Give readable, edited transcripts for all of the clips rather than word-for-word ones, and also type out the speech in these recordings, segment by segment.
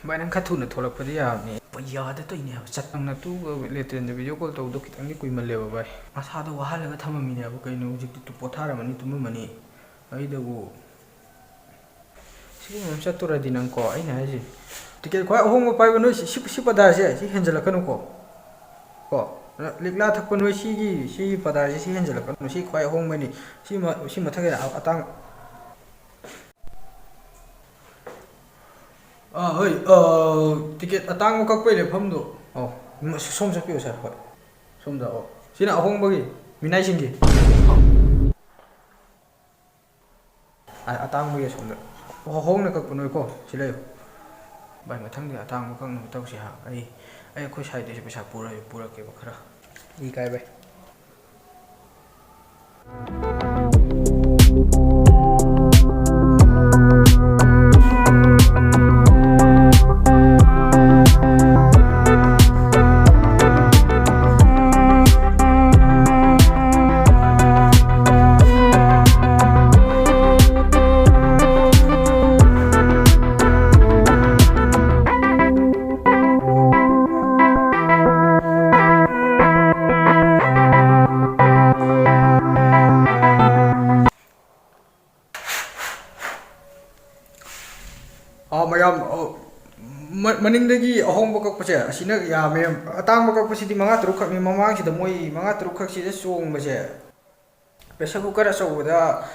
ꯚꯥꯏ ꯅꯪ ꯈꯔ ꯊꯨꯅ ꯊꯣꯛꯂꯛꯄꯗꯤ ꯌꯥꯕꯅꯤ ꯌꯥꯗ ꯇꯧꯏꯅꯦ ꯍꯥꯏꯕ ꯆꯠꯅ ꯇꯨꯒ ꯂꯦꯇ꯭ꯔꯦꯟꯗ ꯚꯤꯗꯤꯑꯣ ꯀꯣꯜ ꯇꯧꯕꯗꯣ ꯈꯤꯇꯪꯗꯤ ꯀꯨꯏꯃꯜꯂꯦꯕ ꯚꯥꯏ ꯃꯁꯥꯗꯣ ꯋꯥꯍꯜꯂꯒ ꯊꯝꯃꯝꯃꯤꯅꯦꯕ ꯀꯩꯅꯣ ꯍꯧꯖꯤꯛꯇꯤ ꯄꯣꯊꯥꯔꯝꯃꯅꯤ ꯇꯨꯝꯃꯝꯃꯅꯤ ꯑꯩꯗꯕꯨ ꯁꯤꯒꯤ ꯃꯔꯝ ꯆꯠꯇꯨꯔꯗꯤ ꯅꯪꯀꯣ ꯑꯩꯅ ꯍꯥꯏꯁꯦ ꯇꯤꯀꯦꯠ ꯈ꯭ꯋꯥꯏ ꯑꯍꯣꯡꯕ ꯄꯥꯏꯕ ꯅꯣꯏ ꯁꯤ ꯄꯗꯥꯔꯁꯦ ꯁꯤ ꯍꯦꯟꯖꯜꯂꯛꯀꯅꯨꯀꯣ ꯀꯣ ꯂꯤꯛꯂꯥ ꯊꯛꯄ ꯅꯣꯏ ꯁꯤꯒꯤ ꯄꯗꯥꯔꯁꯦ ꯁꯤ ꯍꯦꯟꯖꯜꯂꯛꯀꯅꯨ ꯁꯤ ꯈ꯭ꯋꯥꯏ ꯑꯍꯣꯡꯕꯅꯤ ꯁꯤ ꯃꯊꯛꯀꯤ ꯑꯇꯥꯡ ꯍꯣꯏ ꯇꯤꯀꯦꯠ ꯑꯇꯥꯡꯕ ꯀꯛꯄꯩ ꯂꯦꯞꯐꯝꯗꯣ ꯁꯣꯝ ꯆꯠꯄꯤꯌꯨ ꯁꯥꯔ ꯍꯣꯏ ꯁꯣꯝꯗ ꯁꯤꯅ ꯑꯍꯣꯡꯕꯒꯤ ꯃꯤꯅꯥꯏꯁꯤꯡꯒꯤ ꯑꯇꯥꯡꯕꯒꯤ ꯑꯁꯣꯝꯗ ꯍꯣꯡꯅ ꯀꯛꯄ ꯅꯣꯏꯀꯣ ꯁꯤ ꯂꯩꯌꯨ ꯚꯥꯏ ꯃꯊꯪꯗꯤ ꯑꯇꯥꯡꯕ ꯀꯛꯅꯕ ꯇꯧꯁꯤ ꯑꯩꯈꯣꯏ ꯁꯥꯏꯗꯩꯁꯨ ꯄꯩꯁꯥ ꯄꯨꯔꯛꯀꯦꯕ ꯈꯔ ꯀꯥꯏ ꯚꯥꯏ ꯃꯌꯥꯝ ꯃꯅꯤꯡꯗꯒꯤ ꯑꯍꯣꯡꯕ ꯀꯛꯄꯁꯦ ꯑꯁꯤꯅ ꯌꯥꯝꯃꯦ ꯑꯇꯥꯡꯕ ꯀꯛꯄꯁꯤꯗꯤ 5-6 ꯈꯛꯅꯤ ꯃꯃꯥꯡꯁꯤꯗ ꯃꯣꯏ 5-6 ꯈꯛꯁꯤꯗ ꯆꯣꯡꯕꯁꯦ ꯄ꯭ꯔꯦꯁꯔ ꯀꯨꯀꯔ ꯑꯆꯧꯕꯗ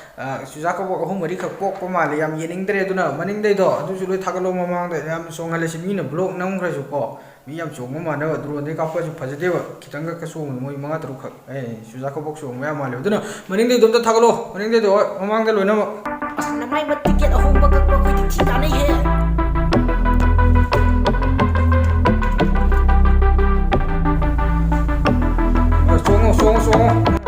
ꯆꯨꯖꯥꯛ ꯀꯕꯣꯛ 3-4 ꯈꯛ ꯄꯣꯛꯄ ꯃꯥꯜꯂꯦ ꯌꯥꯝ ꯌꯦꯡꯅꯤꯡꯗ꯭ꯔꯦ ꯑꯗꯨꯅ ꯃꯅꯤꯡꯗꯩꯗꯣ ꯑꯗꯨꯁꯨ ꯂꯣꯏ ꯊꯥꯒꯠꯂꯣ ꯃꯃꯥꯡꯗ ꯌꯥꯝ ꯆꯣꯡꯍꯜꯂꯁꯤ ꯃꯤꯅ ꯕ꯭ꯂꯣꯛ ꯅꯝꯈ꯭ꯔꯁꯨ ꯀꯣ ꯃꯤ ꯌꯥꯝ ꯆꯣꯡꯕ ꯃꯥꯟꯅꯕ ꯗ꯭ꯔꯣꯟꯗꯩ ꯀꯥꯞꯄꯁꯨ ꯐꯖꯗꯦꯕ ꯈꯤꯇꯪ ꯈꯛ ꯆꯣꯡꯕꯗ ꯃꯣꯏ 5-6 ꯈꯛ ꯆꯨꯖꯥꯛ ꯀꯕꯣꯛ ꯆꯣꯡꯕ ꯌꯥꯝ ꯃꯥꯜꯂꯦꯕ ꯑꯗꯨꯅ ꯃꯅꯤꯡꯗꯩꯗꯣ ꯑꯝꯇ ꯊꯥꯒꯠꯂꯣ ꯃꯅꯤꯡꯗꯩꯗꯣ ꯃꯃꯥꯡꯗ ꯂꯣꯏꯅꯃꯛ ꯑꯁ ꯅꯃꯥꯏ ꯇꯤꯀꯦꯠ ꯑꯍꯣꯡꯕ ꯀꯛꯄ ꯑꯩꯈꯣꯏꯗꯤ ꯊꯤ ꯀꯥꯟꯅꯩꯍꯦ ꯆꯣꯡꯉꯣ